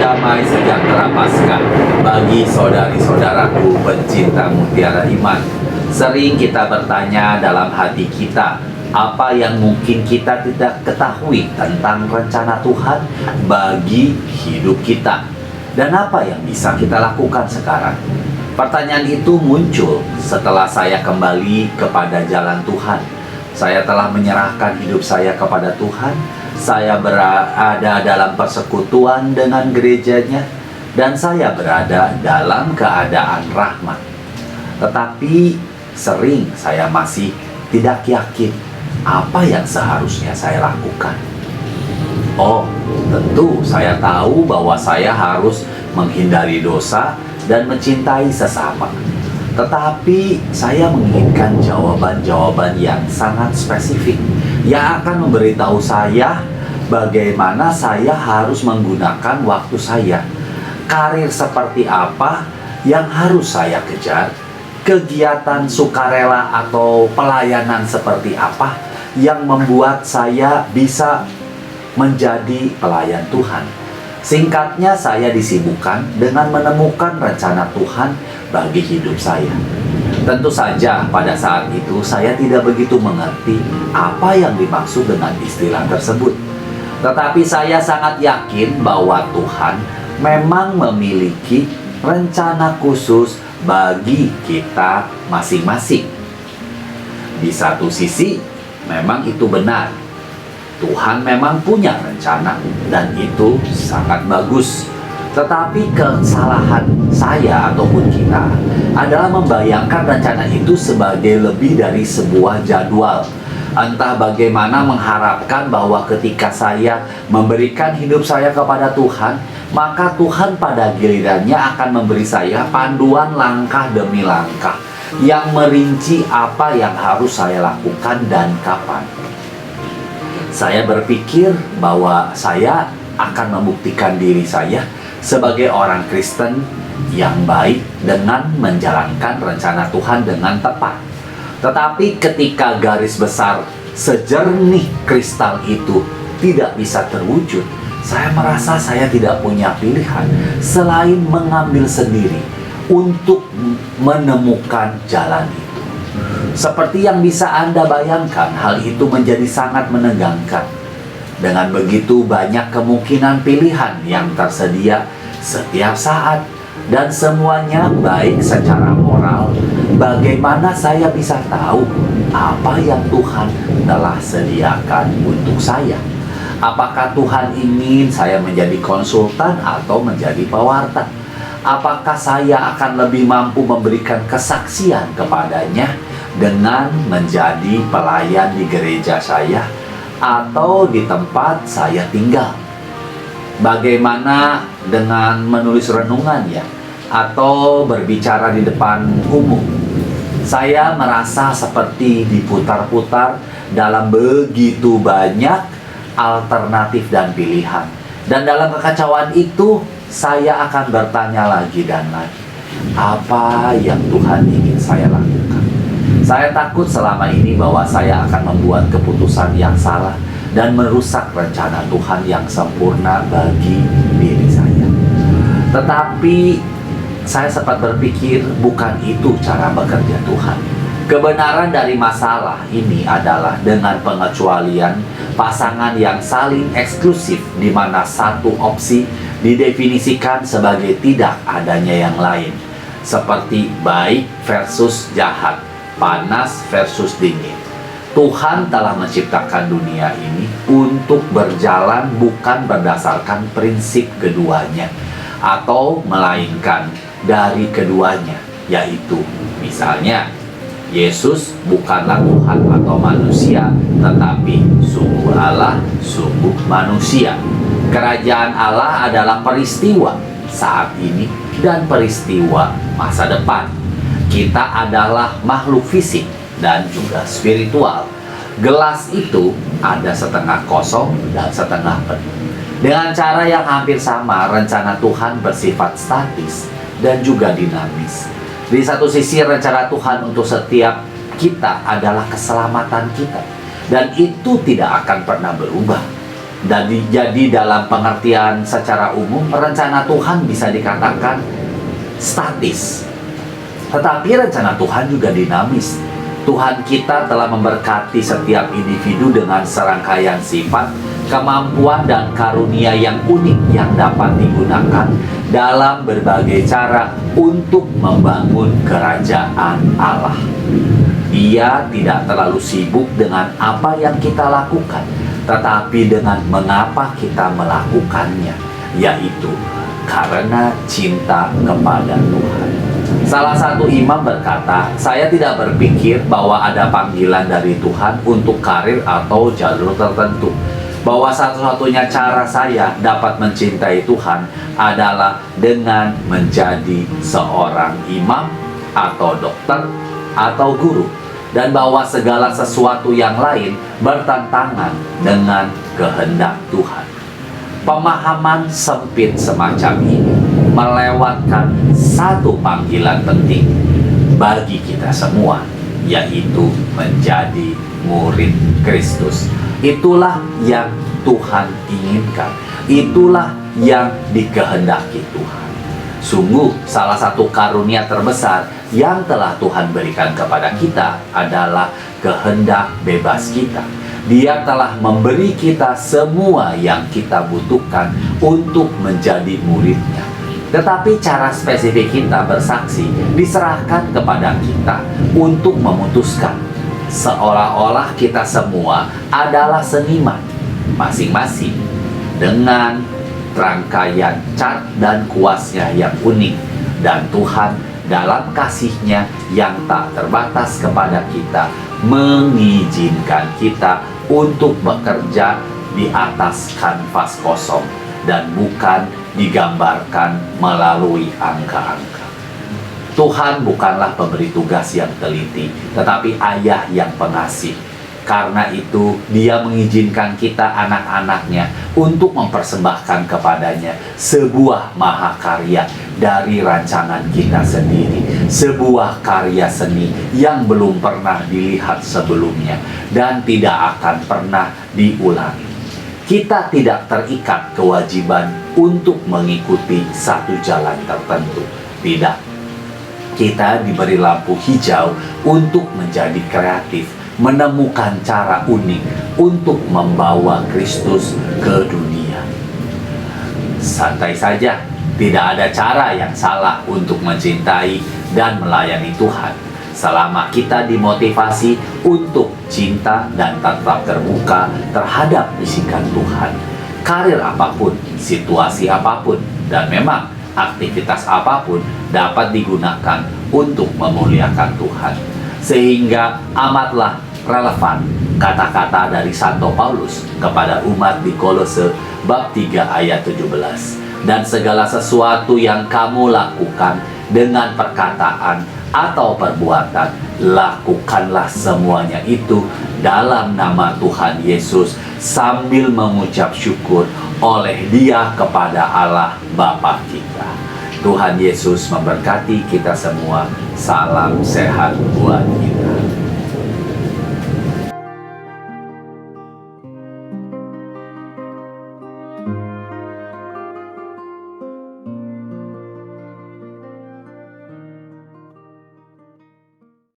Damai sejahtera Paskah bagi saudari-saudaraku pencinta mutiara iman. Sering kita bertanya dalam hati kita, apa yang mungkin kita tidak ketahui tentang rencana Tuhan bagi hidup kita, dan apa yang bisa kita lakukan sekarang. Pertanyaan itu muncul setelah saya kembali kepada jalan Tuhan. Saya telah menyerahkan hidup saya kepada Tuhan. Saya berada dalam persekutuan dengan gerejanya, dan saya berada dalam keadaan rahmat. Tetapi sering saya masih tidak yakin apa yang seharusnya saya lakukan. Oh, tentu saya tahu bahwa saya harus menghindari dosa dan mencintai sesama. Tetapi saya menginginkan jawaban-jawaban yang sangat spesifik yang akan memberitahu saya bagaimana saya harus menggunakan waktu saya, karir seperti apa yang harus saya kejar, kegiatan sukarela atau pelayanan seperti apa yang membuat saya bisa menjadi pelayan Tuhan. Singkatnya, saya disibukkan dengan menemukan rencana Tuhan bagi hidup saya. Tentu saja pada saat itu saya tidak begitu mengerti apa yang dimaksud dengan istilah tersebut. Tetapi saya sangat yakin bahwa Tuhan memang memiliki rencana khusus bagi kita masing-masing. Di satu sisi, memang itu benar. Tuhan memang punya rencana dan itu sangat bagus. Tetapi kesalahan saya ataupun kita adalah membayangkan rencana itu sebagai lebih dari sebuah jadwal. Entah bagaimana mengharapkan bahwa ketika saya memberikan hidup saya kepada Tuhan, maka Tuhan pada gilirannya akan memberi saya panduan langkah demi langkah yang merinci apa yang harus saya lakukan dan kapan. Saya berpikir bahwa saya akan membuktikan diri saya sebagai orang Kristen yang baik dengan menjalankan rencana Tuhan dengan tepat. Tetapi ketika garis besar sejernih kristal itu tidak bisa terwujud, saya merasa saya tidak punya pilihan selain mengambil sendiri untuk menemukan jalan itu. Seperti yang bisa Anda bayangkan, hal itu menjadi sangat menegangkan. Dengan begitu banyak kemungkinan pilihan yang tersedia setiap saat, dan semuanya baik secara moral, bagaimana saya bisa tahu apa yang Tuhan telah sediakan untuk saya? Apakah Tuhan ingin saya menjadi konsultan atau menjadi pewarta? Apakah saya akan lebih mampu memberikan kesaksian kepadanya dengan menjadi pelayan di gereja saya atau di tempat saya tinggal? Bagaimana dengan menulis renungan ya, atau berbicara di depan umum? Saya merasa seperti diputar-putar dalam begitu banyak alternatif dan pilihan. Dan dalam kekacauan itu, saya akan bertanya lagi dan lagi, apa yang Tuhan ingin saya lakukan? Saya takut selama ini bahwa saya akan membuat keputusan yang salah dan merusak rencana Tuhan yang sempurna bagi diri saya. Tetapi saya sempat berpikir bukan itu cara bekerja Tuhan. Kebenaran dari masalah ini adalah dengan pengecualian pasangan yang saling eksklusif, di mana satu opsi didefinisikan sebagai tidak adanya yang lain, seperti baik versus jahat, panas versus dingin. Tuhan telah menciptakan dunia ini untuk berjalan bukan berdasarkan prinsip keduanya, atau melainkan dari keduanya, yaitu misalnya Yesus bukanlah Tuhan atau manusia, tetapi sungguh Allah, sungguh manusia. Kerajaan Allah adalah peristiwa saat ini dan peristiwa masa depan. Kita adalah makhluk fisik dan juga spiritual. Gelas itu ada setengah kosong dan setengah penuh. Dengan cara yang hampir sama, rencana Tuhan bersifat statis dan juga dinamis. Di satu sisi, rencana Tuhan untuk setiap kita adalah keselamatan kita, dan itu tidak akan pernah berubah. Jadi dalam pengertian secara umum, rencana Tuhan bisa dikatakan statis. Tetapi rencana Tuhan juga dinamis. Tuhan kita telah memberkati setiap individu dengan serangkaian sifat, kemampuan dan karunia yang unik yang dapat digunakan dalam berbagai cara untuk membangun kerajaan Allah. Dia tidak terlalu sibuk dengan apa yang kita lakukan, tetapi dengan mengapa kita melakukannya, yaitu karena cinta kepada Tuhan. Salah satu imam berkata, "Saya tidak berpikir bahwa ada panggilan dari Tuhan untuk karir atau jalur tertentu. Bahwa satu-satunya cara saya dapat mencintai Tuhan adalah dengan menjadi seorang imam atau dokter atau guru. Dan bahwa segala sesuatu yang lain bertentangan dengan kehendak Tuhan." Pemahaman sempit semacam ini melewatkan satu panggilan penting bagi kita semua, yaitu menjadi murid Kristus. Itulah yang Tuhan inginkan. Itulah yang dikehendaki Tuhan. Sungguh salah satu karunia terbesar yang telah Tuhan berikan kepada kita adalah kehendak bebas kita. Dia telah memberi kita semua yang kita butuhkan untuk menjadi muridnya. Tetapi cara spesifik kita bersaksi diserahkan kepada kita untuk memutuskan. Seolah-olah kita semua adalah seniman masing-masing dengan rangkaian cat dan kuasnya yang unik. Dan Tuhan dalam kasih-Nya yang tak terbatas kepada kita mengizinkan kita untuk bekerja di atas kanvas kosong dan bukan digambarkan melalui angka-angka. Tuhan bukanlah pemberi tugas yang teliti, tetapi Ayah yang pengasih. Karena itu, Dia mengizinkan kita anak-anaknya untuk mempersembahkan kepadanya sebuah mahakarya dari rancangan kita sendiri. Sebuah karya seni yang belum pernah dilihat sebelumnya dan tidak akan pernah diulangi. Kita tidak terikat kewajiban untuk mengikuti satu jalan tertentu. Tidak. Kita diberi lampu hijau untuk menjadi kreatif, menemukan cara unik untuk membawa Kristus ke dunia. Santai saja, tidak ada cara yang salah untuk mencintai dan melayani Tuhan, selama kita dimotivasi untuk cinta dan tetap terbuka terhadap bisikan Tuhan. Karir apapun, situasi apapun, dan memang aktivitas apapun dapat digunakan untuk memuliakan Tuhan. Sehingga amatlah relevan kata-kata dari Santo Paulus kepada umat di Kolose bab 3 ayat 17. Dan segala sesuatu yang kamu lakukan dengan perkataan atau perbuatan, lakukanlah semuanya itu dalam nama Tuhan Yesus sambil mengucap syukur oleh Dia kepada Allah Bapa kita. Tuhan Yesus memberkati kita semua. Salam sehat buat kita.